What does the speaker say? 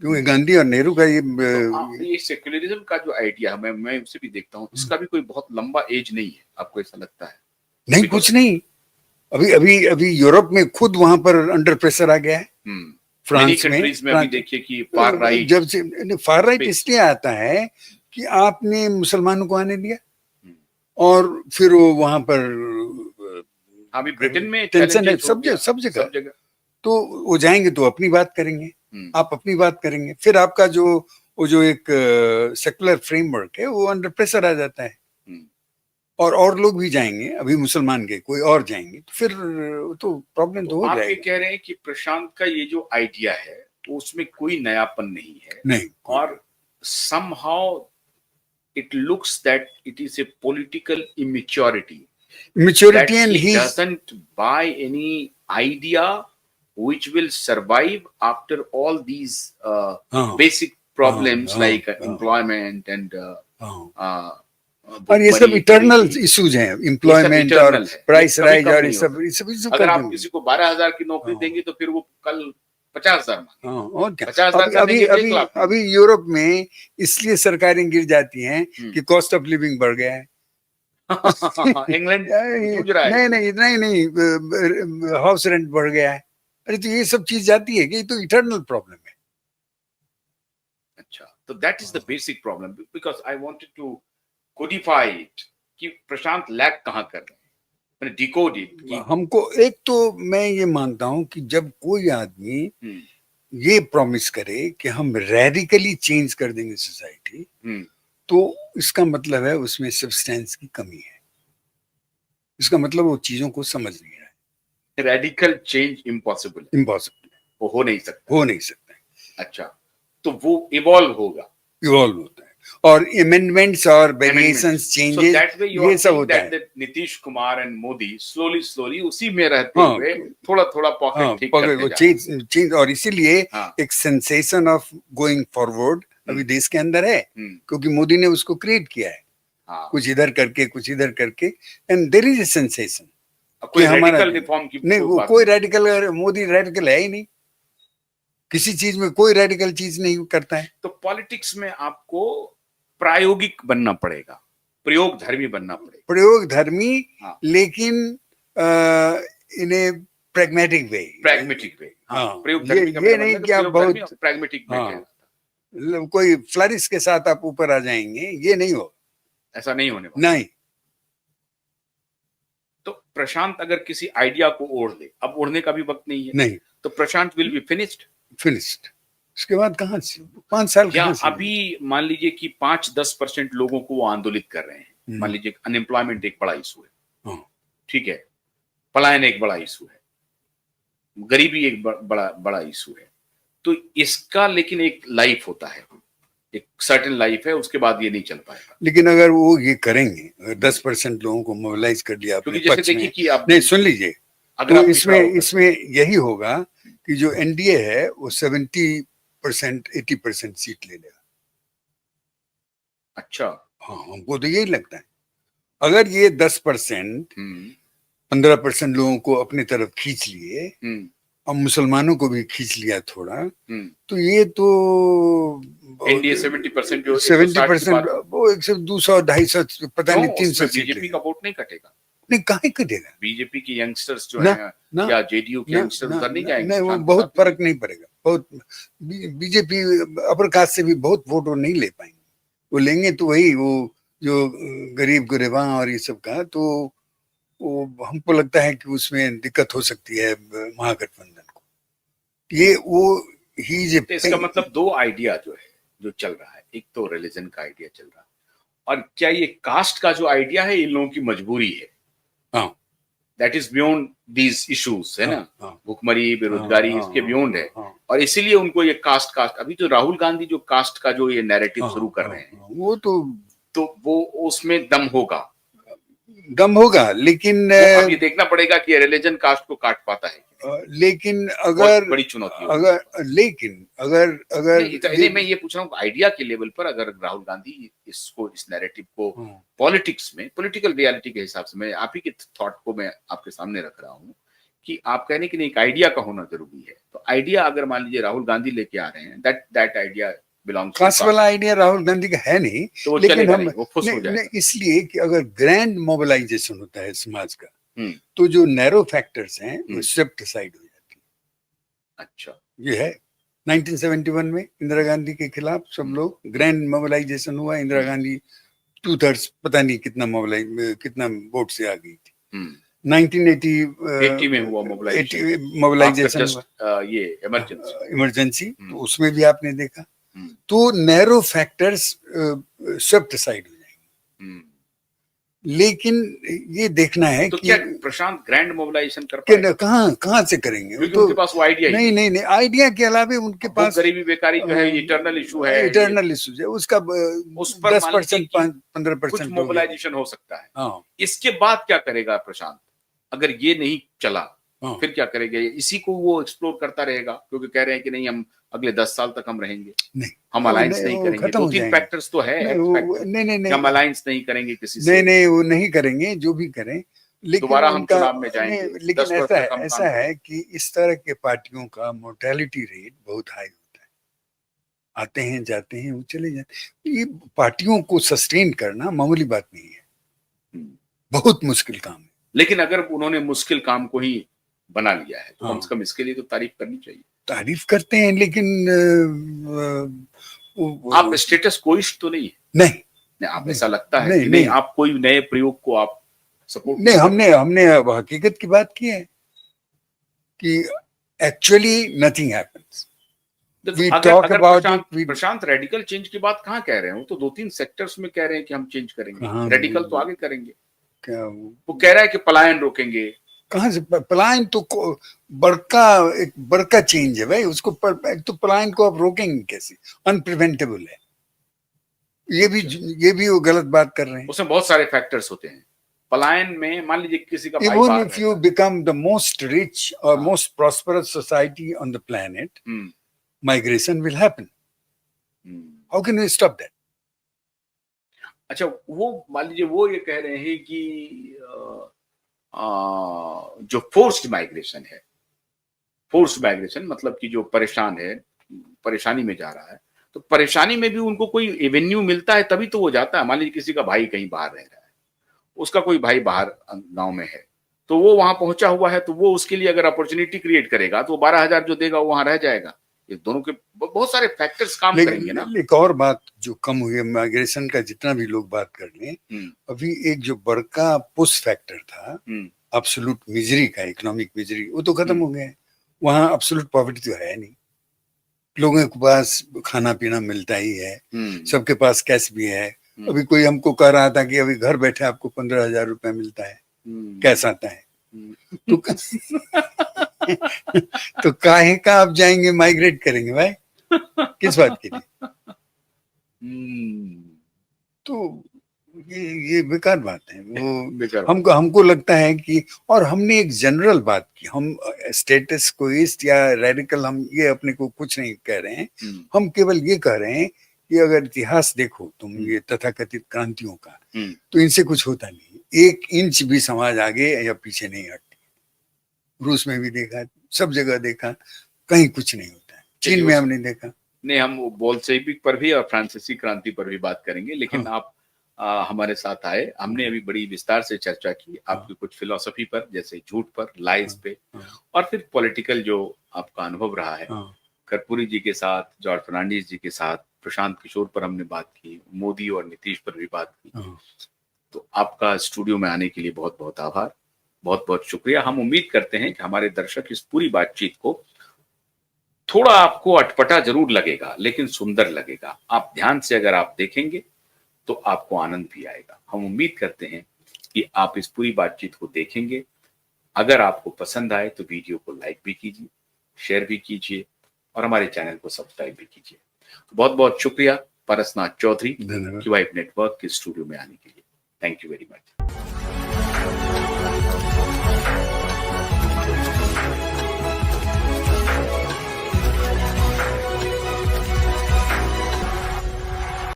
क्योंकि गांधी और नेहरू का तो ये सेक्युलरिज्म का जो आइडिया है, मैं उसे भी देखता हूँ, इसका भी कोई बहुत लंबा एज नहीं है, आपको ऐसा लगता है? नहीं, कुछ नहीं। अभी अभी अभी यूरोप में खुद वहां पर अंडर प्रेशर आ गया है। फ्रांस में अभी देखिए कि फार राइट, जब से फार राइट इसलिए आता है कि आपने मुसलमानों को आने दिया और फिर वो वहां पर अभी ब्रिटेन में टेंशन है सब जगह। तो वो जाएंगे तो अपनी बात करेंगे, आप अपनी बात करेंगे, फिर आपका जो एक सेकुलर फ्रेमवर्क है वो अंडर प्रेशर आ जाता है। और लोग भी जाएंगे, अभी मुसलमान के कोई और जाएंगे, तो फिर तो प्रॉब्लम तो हो जाएगा। आप ये कह रहे हैं कि प्रशांत का ये जो आइडिया है तो उसमें कोई नयापन नहीं है, नहीं, और somehow it looks that it is a political immaturity that and he doesn't buy any idea which will survive after all these basic problems like employment and और ये सब इटर्नल इश्यूज हैं, एम्प्लॉयमेंट और प्राइस राइज और ये सब अगर आप किसी को 12,000 की नौकरी देंगे तो फिर वो कल 50,000 मांगेगा। और क्या, अभी यूरोप में इसलिए सरकारें गिर जाती हैं कि कॉस्ट ऑफ लिविंग बढ़ गया है। इंग्लैंड नहीं, हाउस रेंट बढ़ गया है। अरे तो ये सब चीज जाती है कि ये तो इटर्नल प्रॉब्लम है। अच्छा, तो that is the basic problem, because I wanted to codify it कि प्रशांत लैक कहां कर रहे हैं, मैंने डिकोड इट। हमको एक तो मैं ये मानता हूं कि जब कोई आदमी ये प्रॉमिस करे कि हम रेडिकली चेंज कर देंगे सोसाइटी, तो इसका मतलब है उसमें सब्सटेंस की कमी है। इसका मतलब वो चीजों को समझ नहीं रहा है। रेडिकल चेंज इम्पॉसिबल, वो हो नहीं सकता। अच्छा, तो वो इवॉल्व होता है और अमेंडमेंट्स और वेरिएशंस चेंजेस ये सब होता है। नीतीश कुमार एंड मोदी स्लोली उसी में रहते हुए थोड़ा पॉकेट ठीक करते चेंज, और इसीलिए एक सेंसेशन ऑफ गोइंग फॉरवर्ड अभी देश के अंदर है, क्योंकि मोदी ने उसको क्रिएट किया है। कुछ इधर करके and there is a sensation. कोई रेडिकल रिफॉर्म की नहीं, वो कोई रेडिकल, मोदी रेडिकल है ही नहीं, किसी चीज में कोई रेडिकल चीज नहीं करता है। तो पॉलिटिक्स में आपको प्रायोगिक बनना पड़ेगा, प्रयोगधर्मी बनना पड़ेगा। प्रयोगधर्मी, लेकिन इन ए प्रैग्मेटिक वे। ये नहीं कि आप बहुत प्रैग्मेटिक वे, कोई फ्लरिश के साथ आप ऊपर आ जाएंगे, ये नहीं हो, ऐसा नहीं होने वाला। नहीं। तो प्रशांत अगर किसी आइडिया को ओढ़ ले, अब ओढ़ने का भी वक्त नहीं है, नहीं, तो प्रशांत विल बी फिनिश्ड। उसके बाद कहां से 5 साल कहां से? अभी मान लीजिए कि 5-10% लोगों को वो आंदोलित कर रहे हैं। मान लीजिए अनएम्प्लॉयमेंट एक बड़ा इशू है, ठीक है, पलायन एक बड़ा इशू है, गरीबी एक बड़ा इशू है। तो इसका लेकिन एक लाइफ होता है, एक सर्टेन लाइफ है, उसके बाद ये नहीं चल पाएगा। लेकिन अगर वो ये करेंगे, अगर 10% लोगों को मोबिलाइज कर लिया अपने पक्ष में, नहीं सुन लीजिए, तो इसमें यही होगा कि जो एनडीए है वो 70% 80% सीट ले लेगा। अच्छा, हाँ, हमको तो यही लगता है। अगर ये 10% 15% लोगों को अपनी तरफ खींच लिए और मुसलमानों को भी खींच लिया थोड़ा, तो ये तो एनडीए 70% जो 70% वो 100 200 250 पता नहीं 300 सीट बीजेपी का वोट नहीं कटेगा। नहीं, काहे कटेगा? बीजेपी के यंगस्टर्स जो हैं या जेडीयू के यंगस्टर्स उधर नहीं जाएंगे। नहीं, वो बहुत फर्क नहीं पड़ेगा। बहुत बीजेपी अपर कास्ट से भी बहुत वोट वो नहीं ले पाएंगे। वो लेंगे तो वही वो जो गरीब गुरेबा और ये सब का, तो वो हमको लगता है कि उसमें दिक्कत हो सकती है महागठबंधन को। ये वो ही तो इसका मतलब 2 आइडिया जो है जो चल रहा है, एक तो रिलीजन का आइडिया चल रहा है, और क्या ये कास्ट का जो आइडिया है इन लोगों की मजबूरी है। That is beyond these issues, है ना, भुखमरी, बेरोजगारी, इसके बियॉन्ड है। और इसीलिए उनको ये कास्ट अभी जो राहुल गांधी जो कास्ट का जो ये नैरेटिव शुरू कर रहे हैं, वो तो वो उसमें दम होगा, लेकिन अब ये देखना पड़ेगा कि रिलीजन कास्ट को काट पाता है। लेकिन अगर बड़ी चुनौती अगर मैं ये पूछ रहा हूँ आइडिया के लेवल पर, अगर राहुल गांधी इस नैरेटिव को पॉलिटिक्स में, पॉलिटिकल रियलिटी के हिसाब से, मैं आप ही के थॉट को मैं आपके सामने रख रहा हूँ कि आप कह रहे हैं कि नहीं, एक आइडिया का होना जरूरी है। तो आइडिया अगर मान लीजिए राहुल गांधी लेके आ रहे हैं, that idea belongs to caste वाला आइडिया राहुल गांधी का है नहीं, तो वो लेकिन चलेगा हम नहीं, वो फुस हो नहीं, जाएगा। नहीं, इसलिए कि अगर ग्रैंड मोबिलाइजेशन होता है समाज का, हम्म, तो जो नैरो फैक्टर्स हैं वो हम्म। स्वेप्ट साइड हो जाती है। अच्छा, ये है 1971 में इंदिरा गांधी के खिलाफ सब लोग ग्रैंड मोबिलाइजेशन हुआ, इंदिरा गांधी 2/3 पता नहीं कितना वोट से आ गई थी। 80 में हुआ 1980 मोबिलाइजेशन, मोबिलाइजेशन जस्ट ये इमरजेंसी। इमरजेंसी, तो उसमें भी आपने देखा, हम्म, तो नैरो फैक्टर्स स्वेप्ट साइड हो जाएंगे। हम्म। लेकिन ये देखना है तो कि क्या प्रशांत ग्रैंड मोबिलाइजेशन कर पाएगा? कहाँ से करेंगे, क्योंकि तो उनके पास वो आइडिया ही नहीं नहीं नहीं, आइडिया के अलावा उनके वो पास गरीबी बेकारी जो है इटर्नल इशू है, इटर्नल इश्यूज है, उसका उस पर 10% कुछ 15% मोबिलाइजेशन हो सकता है। हाँ, इसके बाद क्या करेगा प्रशांत? अगर ये नहीं चला हाँ। फिर क्या करेंगे? इसी को वो एक्सप्लोर करता रहेगा, क्योंकि कह रहे हैं कि नहीं, हम अगले 10 साल तक हम रहेंगे, नहीं, हम अलायंस नहीं वो करेंगे। खत्म हो 2-3 जाएंगे। फैक्टर्स तो है, नहीं, एक्स वो फैक्टर, नहीं नहीं कि हम नहीं अलायंस नहीं करेंगे किसी से, नहीं नहीं, वो नहीं करेंगे जो भी करें, लेकिन दोबारा हम उनका चुनाव में जाएंगे, नहीं, लेकिन 10 वर्ष तक हम ऐसा काम है करेंगे। कि इस तरह के पार्टियों का मोर्टेलिटी रेट बहुत हाई होता है, आते हैं जाते हैं, वो चले जाते हैं। ये पार्टियों को सस्टेन करना मामूली बात नहीं है, बहुत मुश्किल काम है। लेकिन अगर उन्होंने मुश्किल काम को ही बना लिया है तो हाँ। कम से कम इसके लिए तो तारीफ करनी चाहिए। तारीफ करते हैं, लेकिन आप स्टेटस कोइस्ट तो नहीं है? नहीं, आप ऐसा लगता है नहीं, कि नहीं, नहीं। आप कोई नए प्रयोग को आप सपोर्ट नहीं, हमने अब हकीकत की बात की है कि actually nothing happens. We talk about it, Prashant radical change की बात कहाँ कह रहे हैं? वो तो 2-3 सेक्टर्स में कह रहे हैं कि हम चेंज करेंगे, रेडिकल तो आगे करेंगे। क्या वो कह रहा है कि पलायन रोकेंगे। कहाँ से पलायन? तो एक बड़का चेंज है भाई, उसको तो पलायन को आप रोकेंगे कैसे? अनप्रिवेंटेबल है। ये भी वो गलत बात कर रहे हैं। उसमें बहुत सारे फैक्टर्स होते हैं पलायन में। मान लीजिए किसी का भाई Even बाहर if you become the most rich or most prosperous society on the planet, migration will happen. How can we stop that? अच्छा, वो मान लीजिए वो ये कह रहे हैं कि जो फोर्स्ड माइग्रेशन है, फोर्स्ड माइग्रेशन मतलब कि जो परेशान है, परेशानी में जा रहा है, तो परेशानी में भी उनको कोई एवेन्यू मिलता है तभी तो वो जाता है। मान लीजिए किसी का भाई कहीं बाहर रह रहा है, उसका कोई भाई बाहर गांव में है, तो वो वहां पहुंचा हुआ है, तो वो उसके लिए अगर अपॉर्चुनिटी क्रिएट करेगा तो 12,000 जो देगा वो वहां रह जाएगा। ये दोनों के बहुत सारे फैक्टर्स काम करेंगे ना। एक और बात जो कम हुई है माइग्रेशन का, जितना भी लोग बात कर लें, अभी एक जो बड़का पुश फैक्टर था एब्सोल्यूट मिजरी का, इकोनॉमिक मिजरी, वो तो खत्म हो गया है। वहां एब्सोल्यूट पॉवर्टी तो है नहीं, लोगों के पास खाना पीना मिलता ही है, सबके पास कैश भी है। अभी कोई हमको कह रहा था कि अभी घर बैठे आपको 15,000 रुपए मिलता है, कैश आता है। तो काहे का आप जाएंगे माइग्रेट करेंगे भाई, किस बात के लिए? तो ये बेकार बात है। वो हमको लगता है कि, और हमने एक जनरल बात की, हम स्टेटस कोइस्ट या रेडिकल, हम ये अपने को कुछ नहीं कह रहे हैं, हम केवल ये कह रहे हैं कि अगर इतिहास देखो तुम ये तथाकथित क्रांतियों का, तो इनसे कुछ होता नहीं, 1 इंच भी समाज आगे या पीछे नहीं हटती। रूस में भी देखा, सब जगह देखा, कहीं कुछ नहीं होता है। चीन में हमने देखा। नहीं, हम बोल्शेविक पर भी और फ्रांसीसी क्रांति पर भी बात करेंगे, लेकिन आप हमारे साथ आए, हमने अभी बड़ी विस्तार से चर्चा की आपकी कुछ फिलॉसफी पर, जैसे झूठ पर, लाइज पे, और फिर पॉलिटिकल जो आपका अनुभव रहा है। कर्पूरी जी के साथ, जॉर्ज फर्नांडिस जी के साथ, प्रशांत किशोर पर हमने बात की, मोदी और नीतीश पर भी बात की। तो आपका स्टूडियो में आने के लिए बहुत बहुत आभार, बहुत बहुत शुक्रिया। हम उम्मीद करते हैं कि हमारे दर्शक इस पूरी बातचीत को, थोड़ा आपको अटपटा जरूर लगेगा लेकिन सुंदर लगेगा। आप ध्यान से अगर आप देखेंगे तो आपको आनंद भी आएगा। हम उम्मीद करते हैं कि आप इस पूरी बातचीत को देखेंगे। अगर आपको पसंद आए तो वीडियो को लाइक भी कीजिए, शेयर भी कीजिए और हमारे चैनल को सब्सक्राइब भी कीजिए। बहुत बहुत शुक्रिया पारसनाथ चौधरी, क्यूआईब नेटवर्क के स्टूडियो में आने के लिए। Thank you very much.